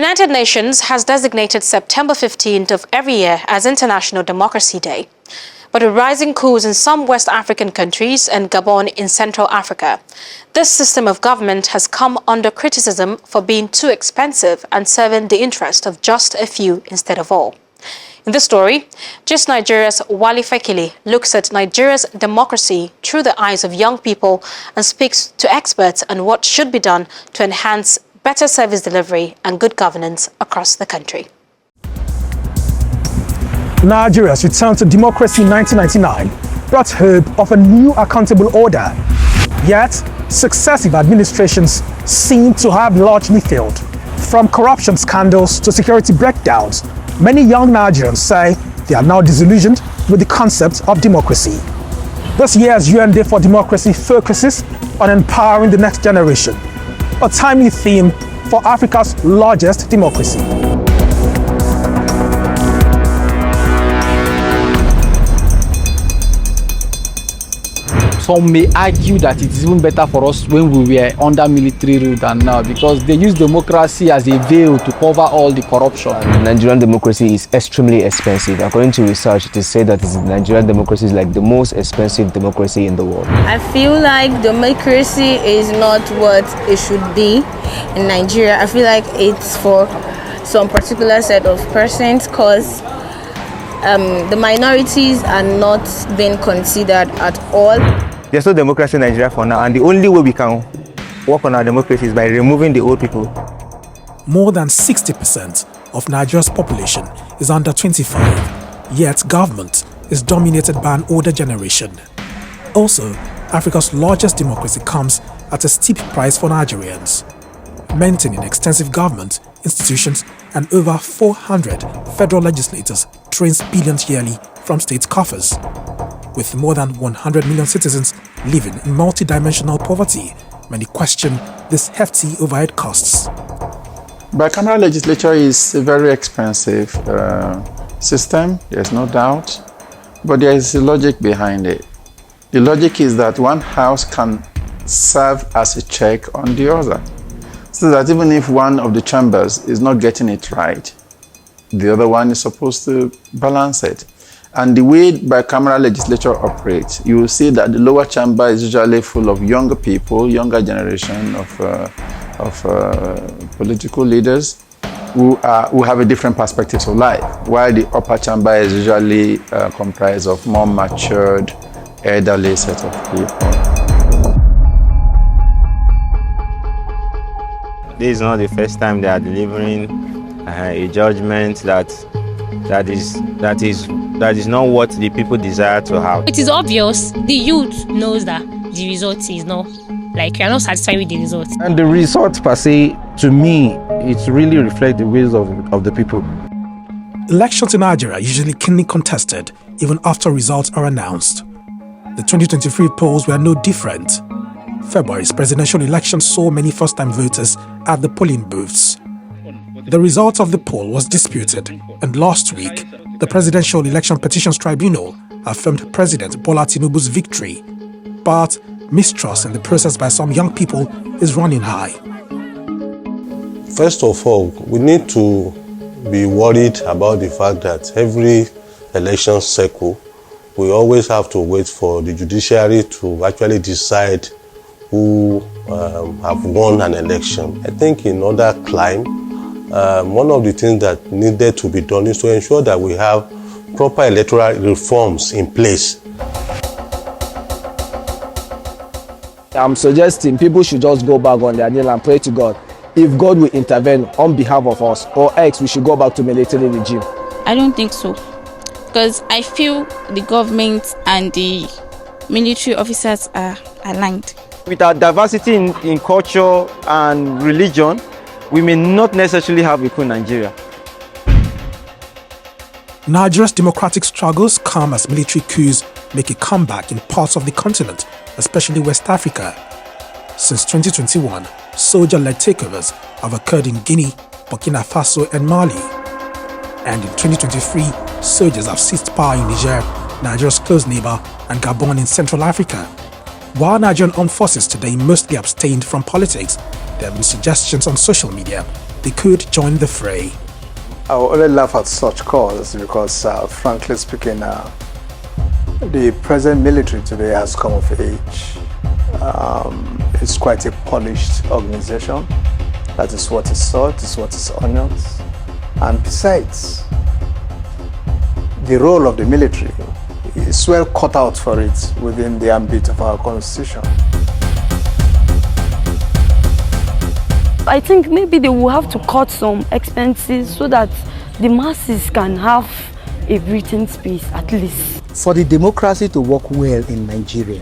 United Nations has designated September 15th of every year as International Democracy Day. But with rising coups in some West African countries and Gabon in Central Africa, this system of government has come under criticism for being too expensive and serving the interest of just a few instead of all. In this story, Just Nigeria's Wale Fekile looks at Nigeria's democracy through the eyes of young people and speaks to experts on what should be done to enhance better service delivery and good governance across the country. Nigeria's return to democracy in 1999 brought hope of a new accountable order. Yet, successive administrations seem to have largely failed. From corruption scandals to security breakdowns, many young Nigerians say they are now disillusioned with the concept of democracy. This year's UN Day for Democracy focuses on empowering the next generation, a timely theme for Africa's largest democracy. Some may argue that it is even better for us when we were under military rule than now, because they use democracy as a veil to cover all the corruption. Nigerian democracy is extremely expensive. According to research, it is said that Nigerian democracy is like the most expensive democracy in the world. I feel like democracy is not what it should be in Nigeria. I feel like it's for some particular set of persons, because the minorities are not being considered at all. There's no democracy in Nigeria for now, and the only way we can work on our democracy is by removing the old people. More than 60% of Nigeria's population is under 25, yet government is dominated by an older generation. Also, Africa's largest democracy comes at a steep price for Nigerians. Maintaining extensive government, institutions, and over 400 federal legislators drains billions yearly from state coffers. With more than 100 million citizens living in multidimensional poverty, many question these hefty overhead costs. Bicameral legislature is a very expensive system, there's no doubt, but there is a logic behind it. The logic is that one house can serve as a check on the other, so that even if one of the chambers is not getting it right, the other one is supposed to balance it. And the way bicameral legislature operates, you will see that the lower chamber is usually full of younger people, younger generation of political leaders who have a different perspective of life, while the upper chamber is usually comprised of more matured, elderly set of people. This is not the first time they are delivering a judgment that is not what the people desire to have. It is obvious the youth knows that the result is not, like, you are not satisfied with the result. And the result per se, to me, it really reflects the wills of the people. Elections in Nigeria are usually keenly contested even after results are announced. The 2023 polls were no different. February's presidential election saw many first-time voters at the polling booths. The result of the poll was disputed, and last week, the Presidential Election Petitions Tribunal affirmed President Bola Tinubu's victory. But mistrust in the process by some young people is running high. First of all, we need to be worried about the fact that every election cycle, we always have to wait for the judiciary to actually decide who have won an election. I think in other climes, one of the things that needed to be done is to ensure that we have proper electoral reforms in place. I'm suggesting people should just go back on their knee and pray to God. If God will intervene on behalf of us, or else we should go back to military regime. I don't think so, because I feel the government and the military officers are aligned. With our diversity in culture and religion, we may not necessarily have a coup in Nigeria. Nigeria's democratic struggles come as military coups make a comeback in parts of the continent, especially West Africa. Since 2021, soldier-led takeovers have occurred in Guinea, Burkina Faso and Mali. And in 2023, soldiers have seized power in Niger, Nigeria's close neighbor, and Gabon in Central Africa. While Nigerian armed forces today mostly abstained from politics, there have been suggestions on social media they could join the fray. I will only laugh at such calls because, frankly speaking, the present military today has come of age. It's quite a polished organization. That is what is sought, is what is honored. And besides, the role of the military is well cut out for it within the ambit of our constitution. I think maybe they will have to cut some expenses so that the masses can have a breathing space at least. For the democracy to work well in Nigeria,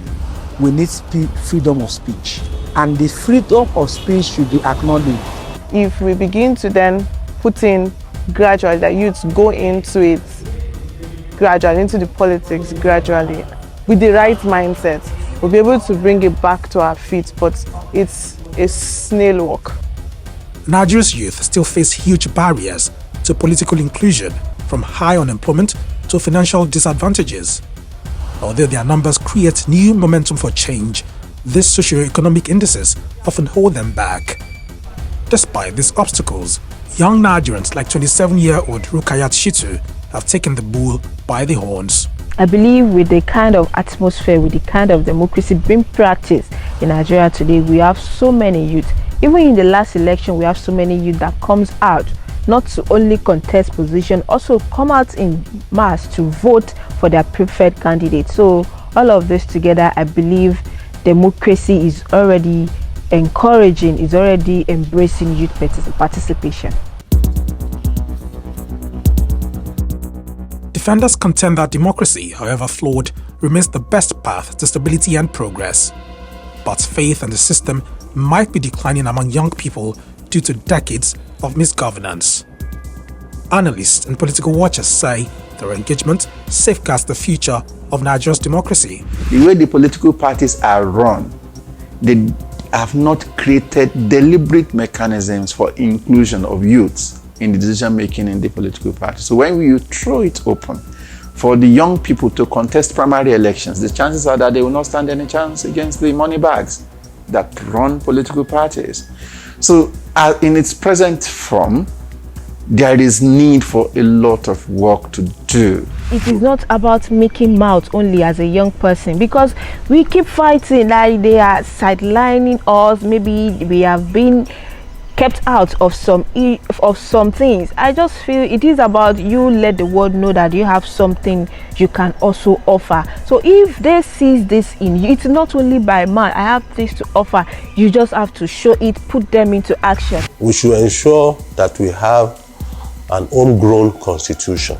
we need freedom of speech. And the freedom of speech should be acknowledged. If we begin to then put in gradually, that youths go into it gradually, into the politics gradually, with the right mindset, we'll be able to bring it back to our feet, but it's a snail walk. Nigeria's youth still face huge barriers to political inclusion, from high unemployment to financial disadvantages. Although their numbers create new momentum for change, these socio-economic indices often hold them back. Despite these obstacles, young Nigerians like 27-year-old Rukayat Shitu have taken the bull by the horns. I believe with the kind of atmosphere, with the kind of democracy being practiced in Nigeria today, we have so many youth. Even in the last election, we have so many youth that comes out not to only contest position, also come out in mass to vote for their preferred candidate. So all of this together, I believe democracy is already encouraging, is already embracing youth participation. Defenders contend that democracy, however flawed, remains the best path to stability and progress. But faith in the system might be declining among young people due to decades of misgovernance. Analysts and political watchers say their engagement safeguards the future of Nigeria's democracy. The way the political parties are run, they have not created deliberate mechanisms for inclusion of youths in the decision making in the political party. So when you throw it open for the young people to contest primary elections, the chances are that they will not stand any chance against the money bags that run political parties. So in its present form, there is need for a lot of work to do. It is not about making mouth only as a young person, because we keep fighting like they are sidelining us. Maybe we have been kept out of some things. I just feel it is about you let the world know that you have something you can also offer. So if they see this in you, it's not only by man, I have this to offer, you just have to show it, put them into action. We should ensure that we have an homegrown constitution.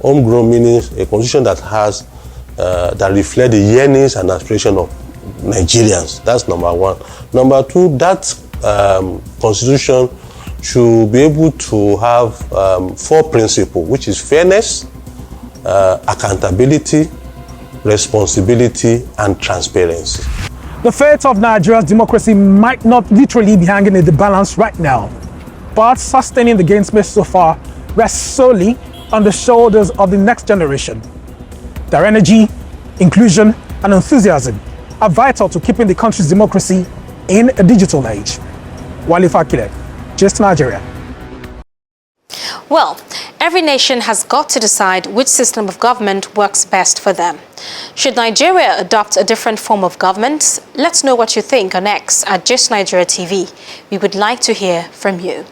Homegrown meaning a constitution that has that reflects the yearnings and aspirations of Nigerians. That's number one. Number two, that constitution should be able to have 4 principles, which is fairness, accountability, responsibility, and transparency. The fate of Nigeria's democracy might not literally be hanging in the balance right now, but sustaining the gains made so far rests solely on the shoulders of the next generation. Their energy, inclusion, and enthusiasm are vital to keeping the country's democracy in a digital age. Wale Fakile, Just Nigeria. Well, every nation has got to decide which system of government works best for them. Should Nigeria adopt a different form of government? Let's know what you think on X at Just Nigeria TV. We would like to hear from you.